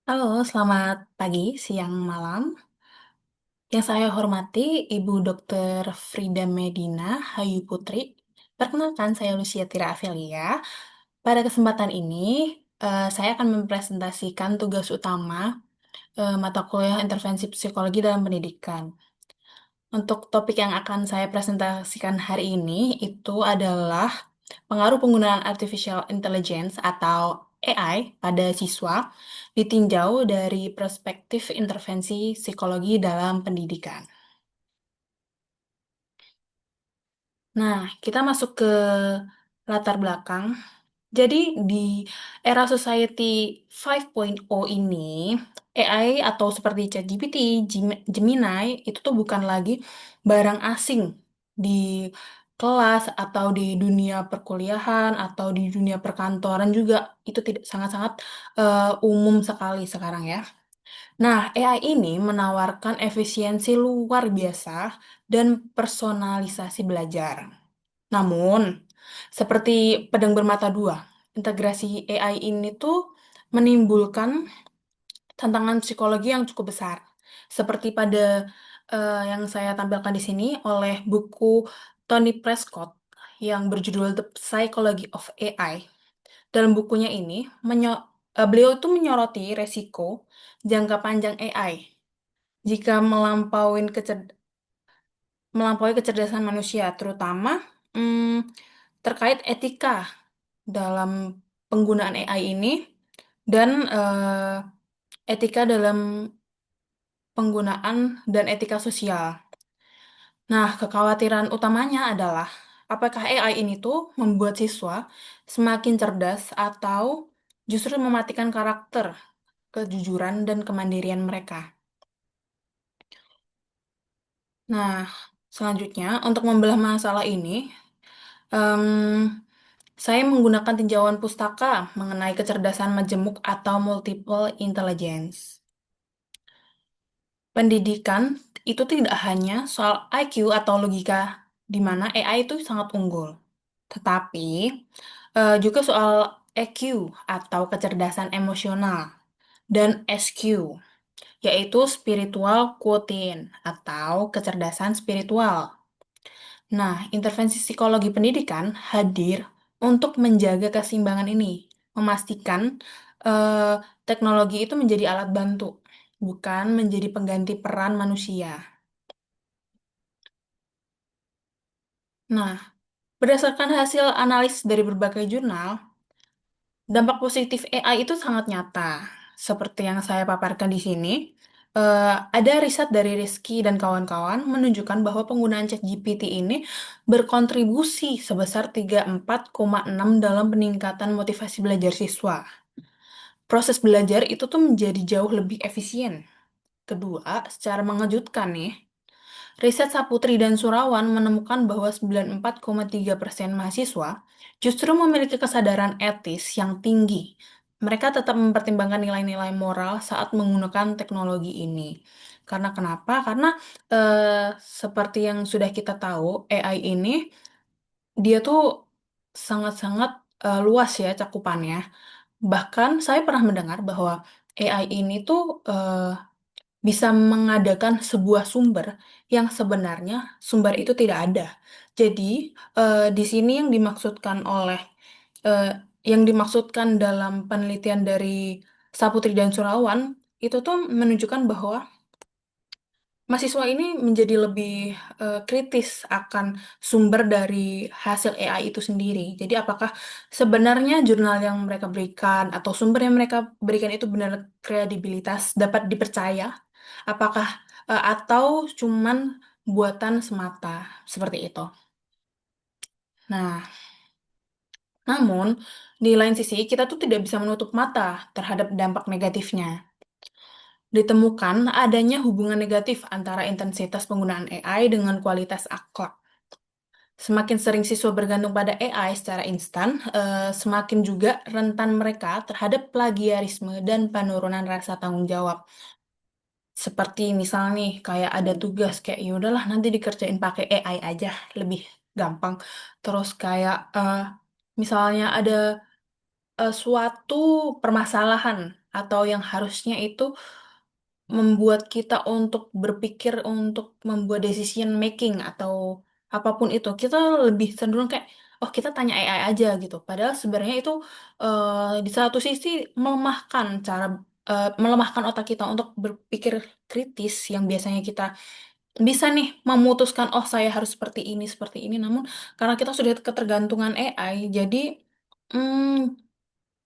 Halo, selamat pagi, siang, malam. Yang saya hormati Ibu Dr. Frida Medina Hayu Putri. Perkenalkan, saya Lucia Tira Amelia. Pada kesempatan ini, saya akan mempresentasikan tugas utama mata kuliah intervensi psikologi dalam pendidikan. Untuk topik yang akan saya presentasikan hari ini itu adalah pengaruh penggunaan artificial intelligence atau AI pada siswa ditinjau dari perspektif intervensi psikologi dalam pendidikan. Nah, kita masuk ke latar belakang. Jadi, di era Society 5.0 ini, AI atau seperti ChatGPT, Gemini, itu tuh bukan lagi barang asing di kelas atau di dunia perkuliahan atau di dunia perkantoran juga. Itu tidak sangat-sangat umum sekali sekarang ya. Nah, AI ini menawarkan efisiensi luar biasa dan personalisasi belajar. Namun, seperti pedang bermata dua, integrasi AI ini tuh menimbulkan tantangan psikologi yang cukup besar. Seperti pada yang saya tampilkan di sini oleh buku Tony Prescott yang berjudul The Psychology of AI. Dalam bukunya ini, beliau tuh menyoroti resiko jangka panjang AI jika melampaui kecerdasan manusia, terutama mm, terkait etika dalam penggunaan AI ini dan etika dalam penggunaan dan etika sosial. Nah, kekhawatiran utamanya adalah apakah AI ini tuh membuat siswa semakin cerdas atau justru mematikan karakter, kejujuran, dan kemandirian mereka. Nah, selanjutnya untuk membelah masalah ini, em, saya menggunakan tinjauan pustaka mengenai kecerdasan majemuk atau multiple intelligence. Pendidikan itu tidak hanya soal IQ atau logika, di mana AI itu sangat unggul, tetapi juga soal EQ atau kecerdasan emosional dan SQ, yaitu spiritual quotient atau kecerdasan spiritual. Nah, intervensi psikologi pendidikan hadir untuk menjaga keseimbangan ini, memastikan eh, teknologi itu menjadi alat bantu, bukan menjadi pengganti peran manusia. Nah, berdasarkan hasil analis dari berbagai jurnal, dampak positif AI itu sangat nyata. Seperti yang saya paparkan di sini, ada riset dari Rizky dan kawan-kawan menunjukkan bahwa penggunaan ChatGPT ini berkontribusi sebesar 34,6 dalam peningkatan motivasi belajar siswa. Proses belajar itu tuh menjadi jauh lebih efisien. Kedua, secara mengejutkan nih, riset Saputri dan Surawan menemukan bahwa 94,3% mahasiswa justru memiliki kesadaran etis yang tinggi. Mereka tetap mempertimbangkan nilai-nilai moral saat menggunakan teknologi ini. Karena kenapa? Karena seperti yang sudah kita tahu, AI ini dia tuh sangat-sangat luas ya cakupannya. Bahkan saya pernah mendengar bahwa AI ini tuh bisa mengadakan sebuah sumber yang sebenarnya sumber itu tidak ada. Jadi, di sini eh, yang dimaksudkan dalam penelitian dari Saputri dan Surawan itu tuh menunjukkan bahwa mahasiswa ini menjadi lebih kritis akan sumber dari hasil AI itu sendiri. Jadi, apakah sebenarnya jurnal yang mereka berikan atau sumber yang mereka berikan itu benar kredibilitas dapat dipercaya? Apakah atau cuman buatan semata seperti itu? Nah, namun di lain sisi kita tuh tidak bisa menutup mata terhadap dampak negatifnya. Ditemukan adanya hubungan negatif antara intensitas penggunaan AI dengan kualitas akhlak. Semakin sering siswa bergantung pada AI secara instan, semakin juga rentan mereka terhadap plagiarisme dan penurunan rasa tanggung jawab. Seperti misal nih, kayak ada tugas kayak ya udahlah nanti dikerjain pakai AI aja, lebih gampang. Terus kayak misalnya ada suatu permasalahan atau yang harusnya itu membuat kita untuk berpikir untuk membuat decision making atau apapun itu, kita lebih cenderung kayak, oh kita tanya AI aja gitu. Padahal sebenarnya itu di satu sisi melemahkan otak kita untuk berpikir kritis yang biasanya kita bisa nih memutuskan, oh saya harus seperti ini. Namun karena kita sudah ketergantungan AI, jadi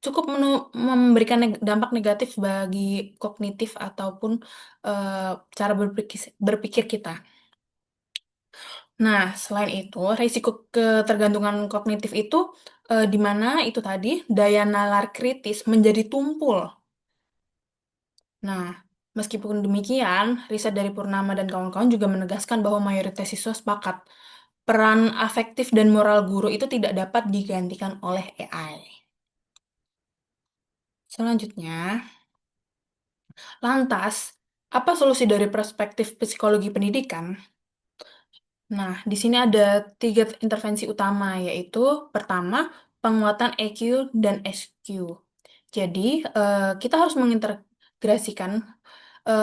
cukup memberikan dampak negatif bagi kognitif ataupun cara berpikir kita. Nah, selain itu, risiko ketergantungan kognitif itu di mana itu tadi daya nalar kritis menjadi tumpul. Nah, meskipun demikian, riset dari Purnama dan kawan-kawan juga menegaskan bahwa mayoritas siswa sepakat peran afektif dan moral guru itu tidak dapat digantikan oleh AI. Selanjutnya, lantas, apa solusi dari perspektif psikologi pendidikan? Nah, di sini ada tiga intervensi utama, yaitu pertama, penguatan EQ dan SQ. Jadi, kita harus mengintegrasikan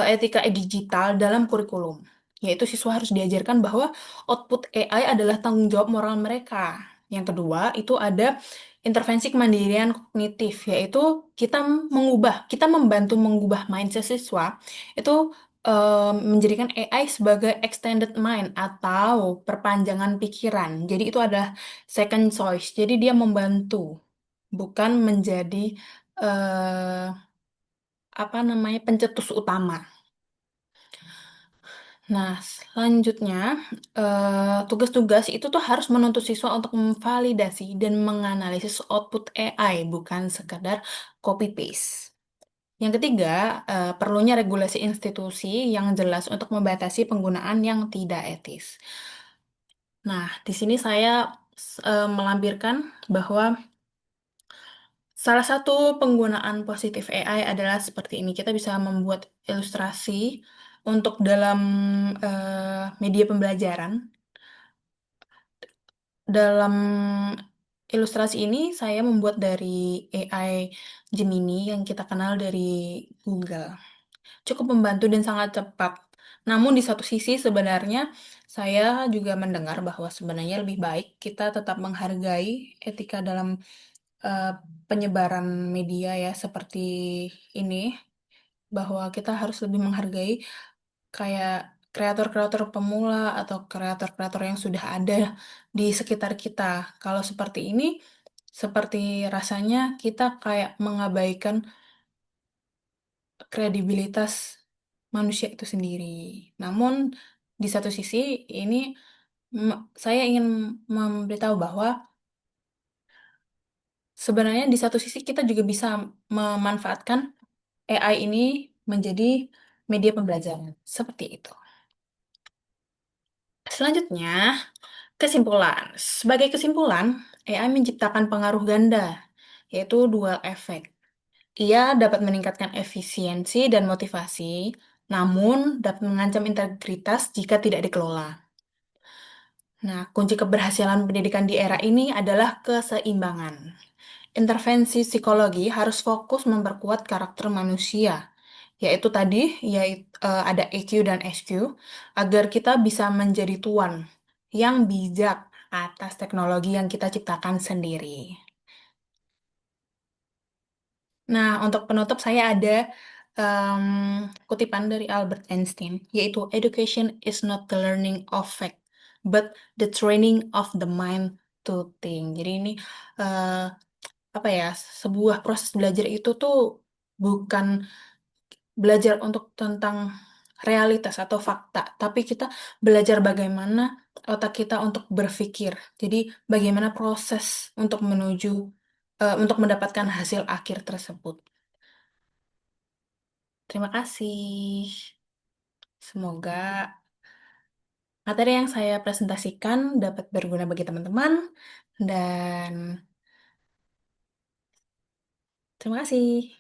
etika digital dalam kurikulum, yaitu siswa harus diajarkan bahwa output AI adalah tanggung jawab moral mereka. Yang kedua, itu ada intervensi kemandirian kognitif, yaitu kita membantu mengubah mindset siswa, itu menjadikan AI sebagai extended mind atau perpanjangan pikiran. Jadi itu adalah second choice. Jadi dia membantu, bukan menjadi eh, apa namanya pencetus utama. Nah, selanjutnya, tugas-tugas itu tuh harus menuntut siswa untuk memvalidasi dan menganalisis output AI, bukan sekedar copy-paste. Yang ketiga, perlunya regulasi institusi yang jelas untuk membatasi penggunaan yang tidak etis. Nah, di sini saya melampirkan bahwa salah satu penggunaan positif AI adalah seperti ini. Kita bisa membuat ilustrasi untuk dalam media pembelajaran. Dalam ilustrasi ini saya membuat dari AI Gemini yang kita kenal dari Google. Cukup membantu dan sangat cepat. Namun di satu sisi sebenarnya saya juga mendengar bahwa sebenarnya lebih baik kita tetap menghargai etika dalam eh, penyebaran media ya seperti ini, bahwa kita harus lebih menghargai kayak kreator-kreator pemula atau kreator-kreator yang sudah ada di sekitar kita. Kalau seperti ini, seperti rasanya kita kayak mengabaikan kredibilitas manusia itu sendiri. Namun di satu sisi ini saya ingin memberitahu bahwa sebenarnya di satu sisi kita juga bisa memanfaatkan AI ini menjadi media pembelajaran. Seperti itu. Selanjutnya, kesimpulan. Sebagai kesimpulan, AI menciptakan pengaruh ganda, yaitu dual efek. Ia dapat meningkatkan efisiensi dan motivasi, namun dapat mengancam integritas jika tidak dikelola. Nah, kunci keberhasilan pendidikan di era ini adalah keseimbangan. Intervensi psikologi harus fokus memperkuat karakter manusia, yaitu tadi ada EQ dan SQ, agar kita bisa menjadi tuan yang bijak atas teknologi yang kita ciptakan sendiri. Nah, untuk penutup saya ada em, kutipan dari Albert Einstein, yaitu education is not the learning of fact, but the training of the mind to think. Jadi ini eh, apa ya, sebuah proses belajar itu tuh bukan belajar untuk tentang realitas atau fakta, tapi kita belajar bagaimana otak kita untuk berpikir. Jadi bagaimana proses untuk untuk mendapatkan hasil akhir tersebut. Terima kasih. Semoga materi yang saya presentasikan dapat berguna bagi teman-teman dan terima kasih.